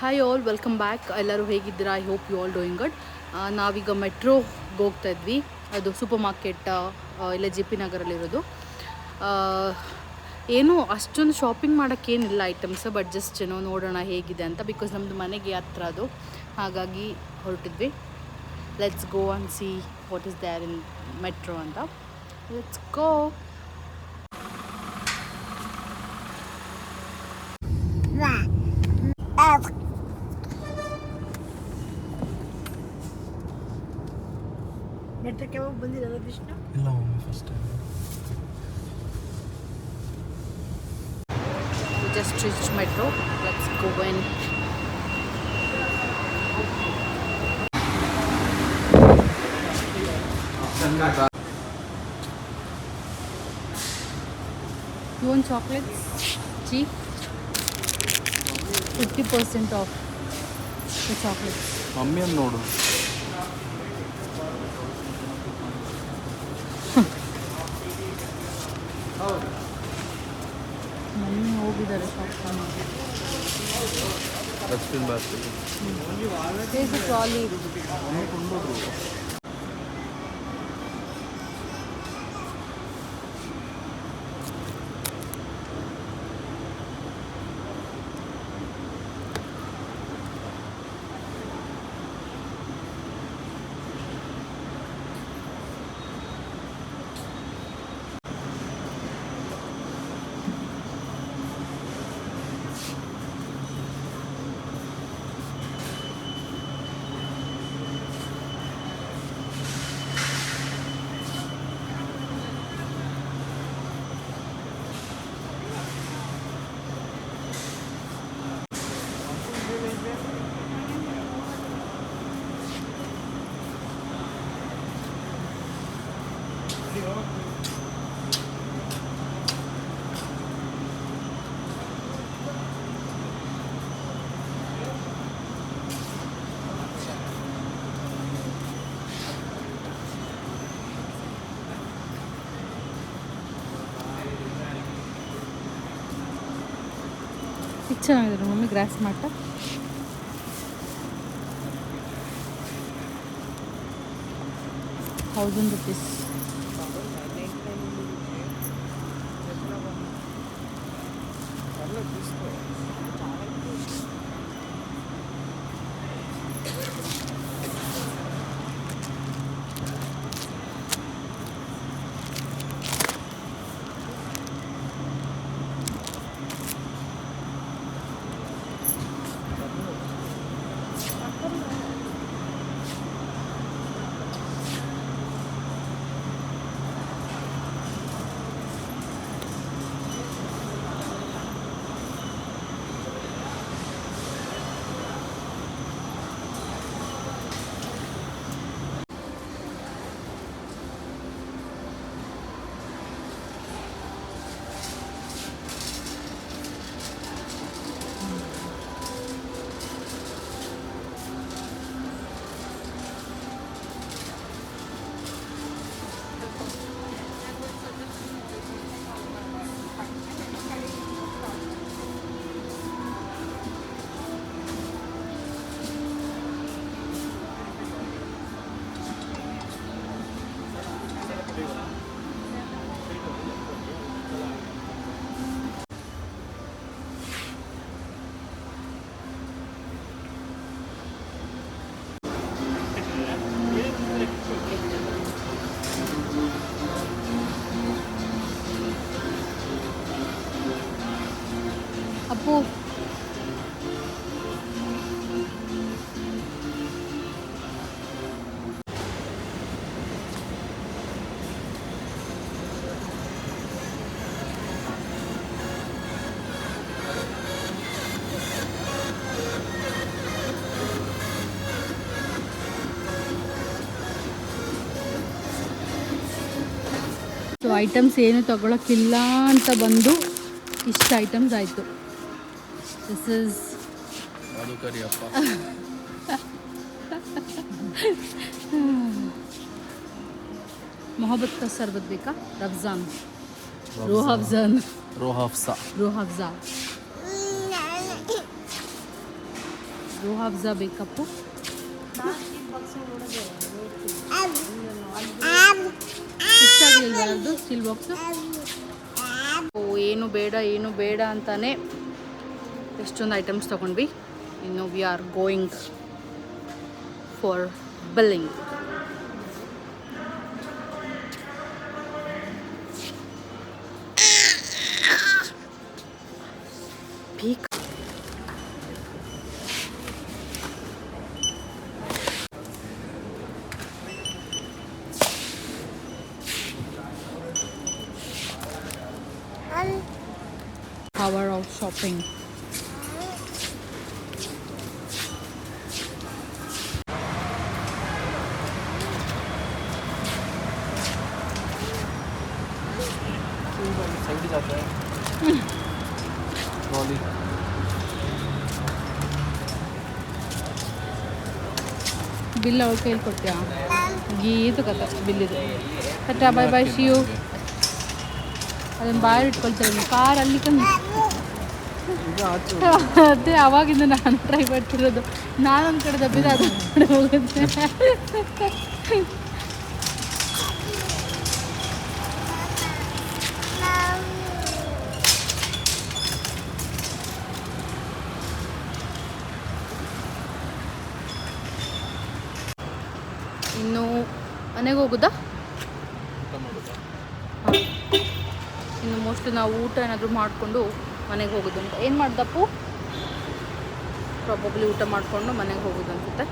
Hi all, welcome back. ಎಲ್ಲರೂ ಹೇಗಿದ್ದೀರಾ? I hope you all doing good. ನಾವೀಗ ಮೆಟ್ರೋಗೆ ಹೋಗ್ತಾ ಇದ್ವಿ. ಅದು ಸೂಪರ್ ಮಾರ್ಕೆಟ್ ಇಲ್ಲ ಜೆ ಪಿ ನಗರಲ್ಲಿರೋದು. ಏನೂ ಅಷ್ಟೊಂದು ಶಾಪಿಂಗ್ ಮಾಡೋಕ್ಕೇನಿಲ್ಲ ಐಟಮ್ಸ್, ಬಟ್ ಜಸ್ಟ್ ನೋಡೋಣ ಹೇಗಿದೆ ಅಂತ. ಬಿಕಾಸ್ ನಮ್ಮದು ಮನೆಗೆ ಹತ್ರ ಅದು, ಹಾಗಾಗಿ ಹೊರಟಿದ್ವಿ. Let's go and see what is there in metro ಅಂತ. Let's go. ಮೆಟ್ರಕ್ಕೆ ಯಾವಾಗ ಬಂದಿರಲ್ಲ ವಿಷ್ಣು? ಇಲ್ಲ mummy, first time. We just reached metro. Let's go in. You want chocolates? Cheap? 50% off the chocolates. ಮಮ್ಮಿಯನ್ನು ನೋಡು. ಮಮ್ಮಿ ಹೋಗಿದ್ದಾರೆ shopping. Dustbin basket trolley. Mummy ಕೊಂಡೋದ್ರು. ಚೆನ್ನಾಗಿದೆ ಮಮ್ಮಿ. ಗ್ರಾಸ್ ಮಾಟ 1000 rupees. ಅಪ್ಪು, ಸೊ ಐಟಮ್ಸ್ ಏನು ತಗೊಳಕ್ಕಿಲ್ಲ ಅಂತ ಬಂದು ಇಷ್ಟು ಐಟಮ್ಸ್ ಆಯಿತು. ದಿಸ್ ಇಸ್ ಅದು ಕರಿಯಪ್ಪ. ಮೊಹಬ್ಬತ್ ಕಾ ಸರ್ಬತ್ ಬೇಕಾ? ರಫ್ಜಾನ್, ರೋಹಫ್ಜಾನ್, ರೋಹಫ್ಸಾ. ರೋಹಫ್ಜಾ. ರೋ ಹಫ್ಜಾ ಬೇಕಪ್ಪು. ಇಷ್ಟಾಗಲಿಲ್ವಾ ಅದು ಸ್ಟೀಲ್ ಬಾಕ್ಸು? ಏನು ಬೇಡ ಅಂತಾನೆ ಎಷ್ಟೊಂದು ಐಟಮ್ಸ್ ತೊಗೊಂಡ್ವಿ. ಇನ್ನು we are going for billing. Peak power of shopping. Side जाता है ट्रॉली. ಬಿಲ್ ಅವ್ರ ಕೈಲಿ ಕೊಡ್ತೀಯಾ? ಗೀತು ಕತೆ ಬಿಲ್ಲಿದು. ಕಟ್ಟ ಬಾಯ್ ಬಾಯ್ ಶಿಯು. ಅದನ್ನು ಬಾಯಲ್ಲಿ ಇಟ್ಕೊಳ್ತಾರೆ ಕಾರ್ ಅಲ್ಲಿ ತಂದು. ಅದೇ ಅವಾಗಿಂದ ನಾನು ಟ್ರೈ ಮಾಡ್ತಿರೋದು. ನಾನೊಂದು ಕಡೆ ದಬ್ಬಿದ ಅದು ಕಡೆ ಹೋಗುತ್ತೆ. ಇನ್ನು ಮನೆಗೆ ಹೋಗೋದಾ? ಇನ್ನು ಮೋಸ್ಟ್ಲಿ ನಾವು ಊಟ ಏನಾದರೂ ಮಾಡಿಕೊಂಡು ಮನೆಗೆ ಹೋಗೋದು ಅಂತ. ಏನು ಮಾಡ್ದಪ್ಪು? ಪ್ರಾಬಬ್ಲಿ ಊಟ ಮಾಡಿಕೊಂಡು ಮನೆಗೆ ಹೋಗೋದು ಅನ್ಸುತ್ತೆ.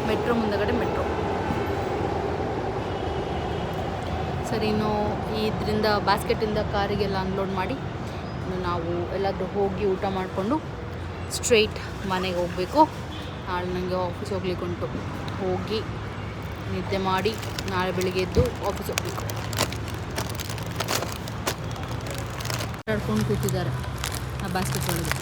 ಮೆಟ್ರೋ ಮುಂದಗಡೆ ಮೆಟ್ರೋ. ಸರಿ, ಇನ್ನು ಇದರಿಂದ ಬಾಸ್ಕೆಟಿಂದ ಕಾರಿಗೆಲ್ಲ ಅನ್ಲೋಡ್ ಮಾಡಿ ಇನ್ನು ನಾವು ಎಲ್ಲಾದರೂ ಹೋಗಿ ಊಟ ಮಾಡಿಕೊಂಡು ಸ್ಟ್ರೈಟ್ ಮನೆಗೆ ಹೋಗಬೇಕು. ನಾಳೆ ನನಗೆ ಆಫೀಸ್ ಹೋಗ್ಲಿಕ್ಕೆ ಉಂಟು. ಹೋಗಿ ನಿದ್ದೆ ಮಾಡಿ ನಾಳೆ ಬೆಳಿಗ್ಗೆ ಎದ್ದು ಆಫೀಸ್ ಹೋಗ್ಬೇಕು. ಆಡ್ಕೊಂಡು ಕೂತಿದ್ದಾರೆ ಆ ಬಾಸ್ಕೆಟ್ ಒಳಗೆ.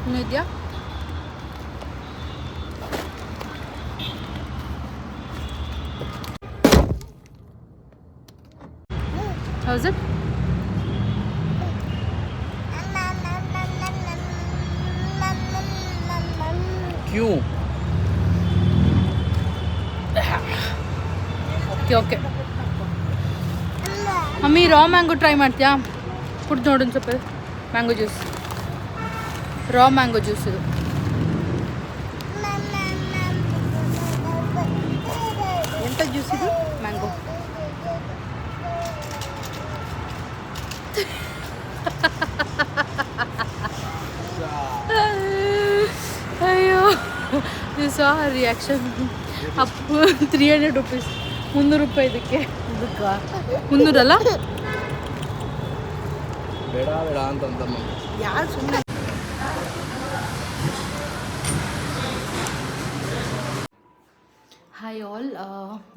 ಇನ್ನೂ ಇದೆಯಾ? How's it? क्यों? Okay mummy, raw mango try ಮಾಡ್ತೀಯಾ? ಕುಡ್ದು ನೋಡು ಒಂದು ಸ್ವಲ್ಪ. Mango juice, raw mango juice ಇದು. ಎಂತ ಜ್ಯೂಸ್ ಇದು? ಮ್ಯಾಂಗೋ. ಅಯ್ಯೋ, you saw her reaction. Appu 300 rupees, 300 ರೂಪಾಯಿ ಇದಕ್ಕೆ. ಇದಕ್ಕೆ 300 ಅಲ್ಲ? ಬೇಡ ಬೇಡ ಅಂತಂದಮ್ಮ. ಯಾರು ಸುಮ್ಮನೆ. Hi all,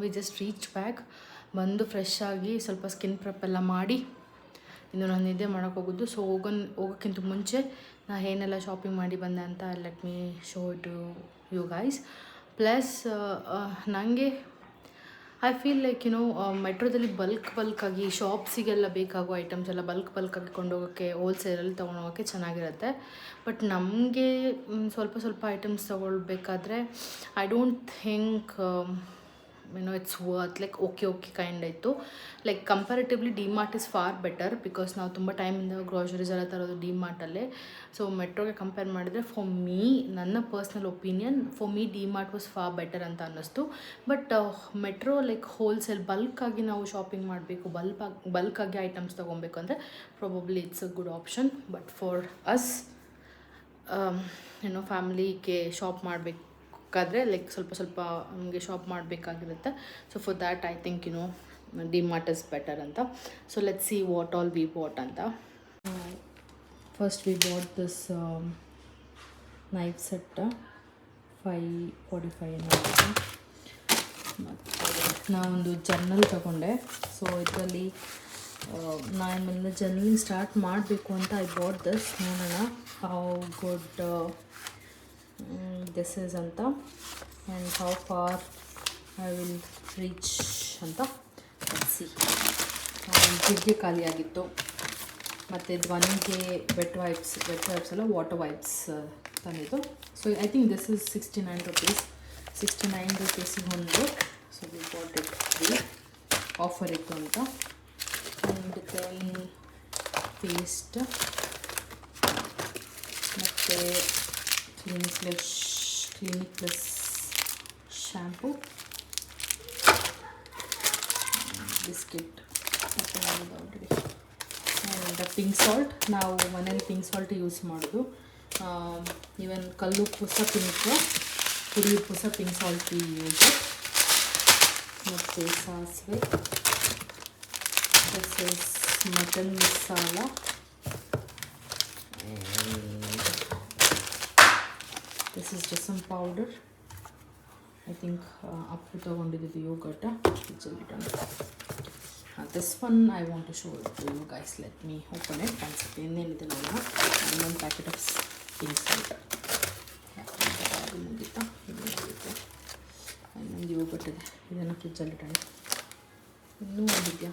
we just reach back. ಬಂದು ಫ್ರೆಶ್ ಆಗಿ ಸ್ವಲ್ಪ ಸ್ಕಿನ್ ಪ್ರೆಪ್ ಎಲ್ಲ ಮಾಡಿ ಇನ್ನು ನಾನು ನಿದ್ದೆ ಮಾಡೋಕ್ಕೆ ಹೋಗೋದು. ಸೊ ಹೋಗೋಕ್ಕಿಂತ ಮುಂಚೆ ನಾನು ಏನೆಲ್ಲ ಶಾಪಿಂಗ್ ಮಾಡಿ ಬಂದೆ ಅಂತ let me show to you guys. Plus ನನಗೆ ಐ ಫೀಲ್ ಲೈಕ್ ಮೆಟ್ರೋದಲ್ಲಿ ಬಲ್ಕಾಗಿ ಶಾಪ್ಸಿಗೆಲ್ಲ ಬೇಕಾಗೋ ಐಟಮ್ಸ್ ಎಲ್ಲ ಬಲ್ಕಾಗಿ ಕೊಂಡೋಗೋಕ್ಕೆ ಹೋಲ್ಸೇಲಲ್ಲಿ ತೊಗೊಂಡೋಗೋಕ್ಕೆ ಚೆನ್ನಾಗಿರುತ್ತೆ. ಬಟ್ ನಮಗೆ ಸ್ವಲ್ಪ ಐಟಮ್ಸ್ ತೊಗೊಳ್ಬೇಕಾದ್ರೆ I don't think it's worth. Like okay kind ಆಯಿತು. Like comparatively DMart is far better because ನಾವು ತುಂಬ ಟೈಮಿಂದ ಗ್ರಾಸರೀಸ್ ಎಲ್ಲ ತರೋದು ಡಿಮಾರ್ಟಲ್ಲೇ. ಸೊ ಮೆಟ್ರೋಗೆ ಕಂಪೇರ್ ಮಾಡಿದರೆ ಫಾರ್ ಮೀ, ನನ್ನ personal opinion, for me DMart was far better ಅಂತ ಅನ್ನಿಸ್ತು. ಬಟ್ ಮೆಟ್ರೋ ಲೈಕ್ ಹೋಲ್ಸೇಲ್ ಬಲ್ಕಾಗಿ ನಾವು ಶಾಪಿಂಗ್ ಮಾಡಬೇಕು, ಬಲ್ಕಾಗಿ ಐಟಮ್ಸ್ ತೊಗೊಬೇಕು ಅಂದರೆ probably it's a good option. But for us ಫ್ಯಾಮಿಲಿಗೆ ಶಾಪ್ ಮಾಡಬೇಕಾದ್ರೆ ಲೈಕ್ ಸ್ವಲ್ಪ ನಮಗೆ ಶಾಪ್ ಮಾಡಬೇಕಾಗಿರುತ್ತೆ. So for that I think DMart is better ಅಂತ. So let's see what all we bought ಅಂತ. First we bought this knife set 45 ಏನೋ ಆಗಿದೆ. ಮತ್ತು ನಾನೊಂದು ಜರ್ನಲ್ ತಗೊಂಡೆ. ಸೊ ಇದರಲ್ಲಿ ನಾನು ಮೊನ್ನೆ ಜರ್ನಲಿಂಗ್ ಸ್ಟಾರ್ಟ್ ಮಾಡಬೇಕು ಅಂತ ಐ ಬಾಟ್ ದಿಸ್. ನೋಡೋಣ ಹೌ ಗುಡ್ ದಿಸ್ ಈಸ್ ಅಂತ and how far I will reach ಅಂತ ಸಿ. ಜಿಡ್ಗೆ ಖಾಲಿಯಾಗಿತ್ತು ಮತ್ತು ಧ್ವನಿಗೆ ವೆಟ್ ವೈಪ್ಸ್ ಅಲ್ಲ ವಾಟರ್ ವೈಪ್ಸ್ ತಂದಿದ್ದು. So I think this is 69 rupees. 69 rupeesiಗೆ ಒಂದು. So we bought it free, offer ಇತ್ತು ಅಂತ. ಆ್ಯಂಡ್ ದೆನ್ ಪೇಸ್ಟ್ ಮತ್ತು ಕ್ಲಿನಿಕ್ ಪ್ಲಸ್ ಶ್ಯಾಂಪು, ಬಿಸ್ಕೆಟ್ ಮತ್ತು ಆಲ್ರೆಡಿ. And pink salt. ನಾವು ಮನೇಲಿ ಪಿಂಕ್ ಸಾಲ್ಟ್ ಯೂಸ್ ಮಾಡೋದು. ಈವನ್ ಕಲ್ಲುಪ್ಪು ಸಹ ಪಿಂಕ್, ಪುಡಿ ಉಪ್ಪು ಸಹ ಪಿಂಕ್ ಸಾಲ್ಟ್ ಯೂಸ್. ಮತ್ತು ಸಾಸಿವೆ, this is mutton masala, this is ಜಸಮ್ ಪೌಡರ್. ಐ ಥಿಂಕ್ ಅಪ್ಪು ತೊಗೊಂಡಿದ್ದು ಯೋಗರ್ಟ. This one I want to show it to you guys. Let me open it. ಅನ್ಸುತ್ತೆ ಇನ್ನೇನಿದೆ ನೋಡೋಣ. ಇನ್ನೊಂದು ಪ್ಯಾಕೆಟ್ ಆಫ್ ಪಿಂಕ್ ಸಾಲ್ಟ್ ಅದು ಮುಗಿತಾ. ಮುಗಿಯುತ್ತೆ. ಇನ್ನೊಂದು ಯೋಗರ್ಟ್ ಇದೆ, ಇದನ್ನು ಫ್ರಿಜ್ಜಲ್ಲಿ ಇಡೋಣ. ಇನ್ನೂ ಒಂದಿದೆಯಾ?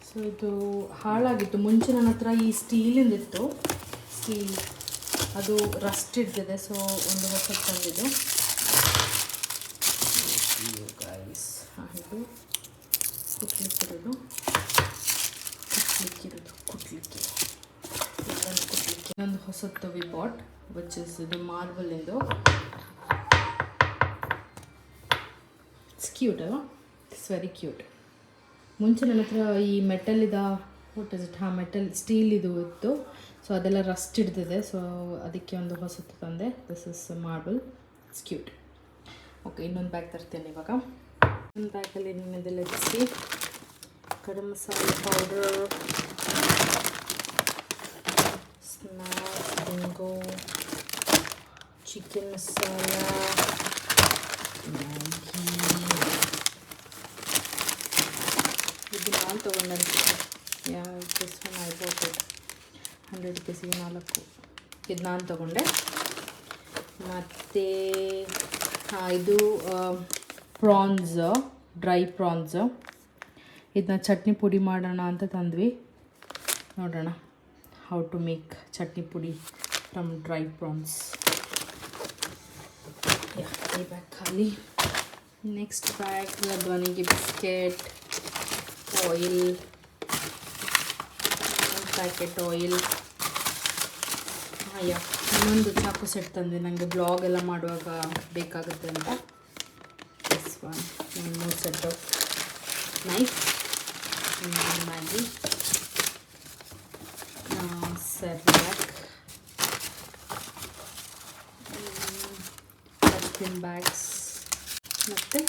ಸೊ ಇದು ಹಾಳಾಗಿತ್ತು. ಮುಂಚೆ ನನ್ನ ಹತ್ರ ಈ ಸ್ಟೀಲಿಂದಿತ್ತು. ಸ್ಟೀಲ್ ಅದು ರಸ್ಟ್ ಹಿಡ್ದಿದೆ. ಸೊ ಒಂದು ಹೊಸ ತಂದಿದ್ದು ಗೈಸ್. ಇದು ಕುಟ್ಲಿಕ್ಕಿರೋದು ಇನ್ನೊಂದು ಹೊಸತ್ತು ವಿ ಬಾಟ್ ವಿಚ್ ಇಸ್ ಇದು ಮಾರ್ಬಲಿಂದು. ಇಟ್ಸ್ ಕ್ಯೂಟ್ ಅಲ್ವಾ? It's very cute. ಮುಂಚೆ ನನ್ನ ಹತ್ರ ಈ ಮೆಟಲಿದ what is it metal steel ಇದು ಇತ್ತು. ಸೊ ಅದೆಲ್ಲ ರಸ್ಟ್ ಹಿಡ್ದಿದೆ. ಸೊ ಅದಕ್ಕೆ ಒಂದು ಹೊಸತು ತಂದೆ. This is marble. It's cute. Okay, ಇನ್ನೊಂದು ಬ್ಯಾಗ್ ತರ್ತೇನೆ ಇವಾಗ. ಒಂದು ಬ್ಯಾಗಲ್ಲಿ ಏನೇನಿದೆ let's see. Garam masala powder, snacks, bingo, chicken masala, Maggi. ಇದು ನಾನು ತೊಗೊಂಡೆ. This one I bought it 100 rupeesiಗೆ 4. ಇದು ನಾನು ತೊಗೊಂಡೆ. ಮತ್ತು ಇದು ಪ್ರಾನ್ಸ್, ಡ್ರೈ ಪ್ರಾನ್ಸ್. ಇದನ್ನ ಚಟ್ನಿ ಪುಡಿ ಮಾಡೋಣ ಅಂತ ತಂದ್ವಿ. ನೋಡೋಣ ಹೌ ಟು ಮೇಕ್ ಚಟ್ನಿ ಪುಡಿ ಫ್ರಮ್ ಡ್ರೈ ಪ್ರಾನ್ಸ್. ಈ ಬ್ಯಾಗ್ ಖಾಲಿ. ನೆಕ್ಸ್ಟ್ ಬ್ಯಾಗ್ ಧ್ವನಿಗೆ ಬಿಸ್ಕೆಟ್, ಆಯಿಲ್, ಪ್ಯಾಕೆಟ್ ಆಯಿಲ್. ಇನ್ನೊಂದು ಚಾಕು ಸೆಟ್ ತಂದೆ, ನನಗೆ ಬ್ಲಾಗ್ ಎಲ್ಲ ಮಾಡುವಾಗ ಬೇಕಾಗುತ್ತೆ ಅಂತ. This one. ಮೂರು set of knife, Maggi, Cerelac, dustbin bags. ಮತ್ತು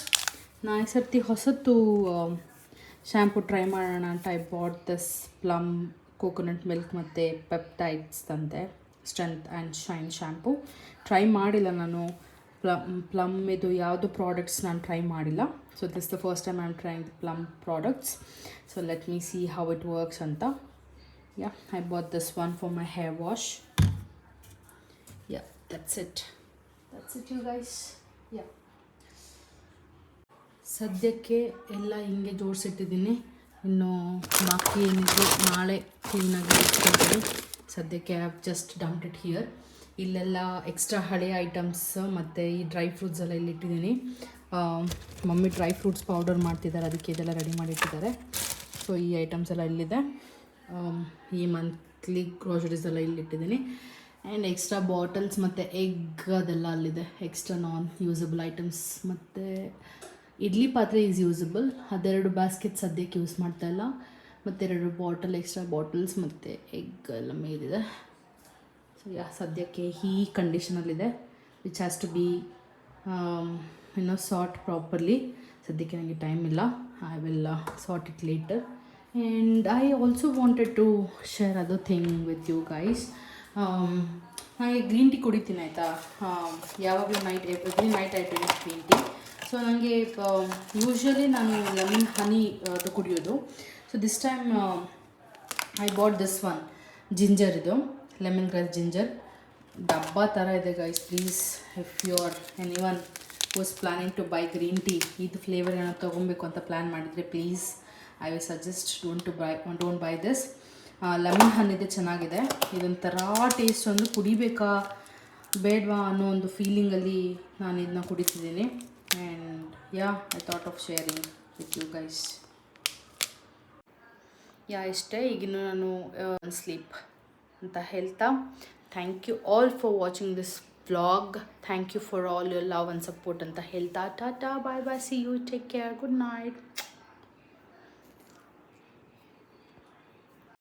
ನಾನು ಈ ಸರ್ತಿ ಹೊಸತು ಶ್ಯಾಂಪು ಟ್ರೈ ಮಾಡೋಣ ಅಂತ I bought this Plum coconut milk ಮತ್ತು ಪೆಪ್ಟೈಡ್ಸ್ ತಂದೆ. Strength and shine shampoo. Try ಮಾಡಿಲ್ಲ ನಾನು ಪ್ಲಮ್ ಇದು ಯಾವುದು ಪ್ರಾಡಕ್ಟ್ಸ್ ನಾನು ಟ್ರೈ ಮಾಡಿಲ್ಲ. So this the first time I am trying the Plum products. So let me see how it works ಅಂತ. Yeah, I bought this one for my hair wash. Yeah, that's it you guys. Yeah, ಸದ್ಯಕ್ಕೆ ಎಲ್ಲ ಹಿಂಗೆ ಜೋಡಿಸಿಟ್ಟಿದ್ದೀನಿ. ಇನ್ನು ಬಾಕಿ ಏನಿದ್ರು ನಾಳೆ ಕ್ಲೀನಾಗಿ ಇಟ್ಕೊಳ್ತೀನಿ. ಸದ್ಯಕ್ಕೆ I have just dumped it here. ಇಲ್ಲೆಲ್ಲ ಎಕ್ಸ್ಟ್ರಾ ಹಳೆಯ ಐಟಮ್ಸ್ ಮತ್ತು ಈ ಡ್ರೈ ಫ್ರೂಟ್ಸ್ ಎಲ್ಲ ಇಲ್ಲಿಟ್ಟಿದ್ದೀನಿ. ಮಮ್ಮಿ ಡ್ರೈ ಫ್ರೂಟ್ಸ್ ಪೌಡರ್ ಮಾಡ್ತಿದ್ದಾರೆ, ಅದಕ್ಕೆ ಇದೆಲ್ಲ ರೆಡಿ ಮಾಡಿಟ್ಟಿದ್ದಾರೆ. ಸೊ ಈ ಐಟಮ್ಸ್ ಎಲ್ಲ ಇಲ್ಲಿದೆ. ಈ ಮಂತ್ಲಿ ಗ್ರೋಸರೀಸ್ ಎಲ್ಲ ಇಲ್ಲಿಟ್ಟಿದ್ದೀನಿ. ಆ್ಯಂಡ್ ಎಕ್ಸ್ಟ್ರಾ ಬಾಟಲ್ಸ್ ಮತ್ತು ಎಗ್ ಅದೆಲ್ಲ ಅಲ್ಲಿದೆ. Extra non usable items. ಮತ್ತು ಇಡ್ಲಿ ಪಾತ್ರೆ ಈಸ್ ಯೂಸಬಲ್. ಅದೆರಡು ಬ್ಯಾಸ್ಕೆಟ್ ಸದ್ಯಕ್ಕೆ ಯೂಸ್ ಮಾಡ್ತಾಯಿಲ್ಲ. ಮತ್ತು 2 ಬಾಟಲ್ ಎಕ್ಸ್ಟ್ರಾ ಬಾಟಲ್ಸ್ ಮತ್ತು ಎಗ್ ಎಲ್ಲ ಮೇಲಿದೆ. ಸೊ ಸದ್ಯಕ್ಕೆ ಈ ಕಂಡೀಷನಲ್ಲಿದೆ, which has to be sort properly. ಸದ್ಯಕ್ಕೆ ನನಗೆ ಟೈಮ್ ಇಲ್ಲ. I will sort it later. And I also wanted to share other thing with you guys. ನನಗೆ ಗ್ರೀನ್ ಟೀ ಕುಡಿತೀನಿ ಆಯಿತಾ. ಯಾವಾಗಲೂ night every night I drink green tea. So ನನಗೆ usually ನಾನು lemon honey ಅದು ಕುಡಿಯೋದು. So this time I bought this one ginger, ಇದು lemongrass ginger ಡಬ್ಬ ಥರ ಇದೆ guys. Please if you are anyone was planning to buy green tea, ಇದು flavour ಏನೋ ತೊಗೊಬೇಕು ಅಂತ ಪ್ಲ್ಯಾನ್ ಮಾಡಿದರೆ please I will suggest don't buy this. Lemon ಹಣ್ಣಿದೆ, ಚೆನ್ನಾಗಿದೆ. ಇದೊಂಥರ ಟೇಸ್ಟ್, ಒಂದು ಕುಡಿಬೇಕಾ ಬೇಡವಾ ಅನ್ನೋ ಒಂದು ಫೀಲಿಂಗಲ್ಲಿ ನಾನು ಇದನ್ನ ಕುಡಿತಿದ್ದೀನಿ. And yeah I thought of sharing with you guys. Yeah ಇಷ್ಟೇ. ಈಗಿನ್ನು ನಾನು ಸ್ಲೀಪ್ ಅಂತ ಹೇಳ್ತಾ, thank you all for watching this vlog. Thank you for all your love and support ಅಂತ ಹೇಳ್ತಾ ಟಾಟಾ bye bye, see you, take care, good night.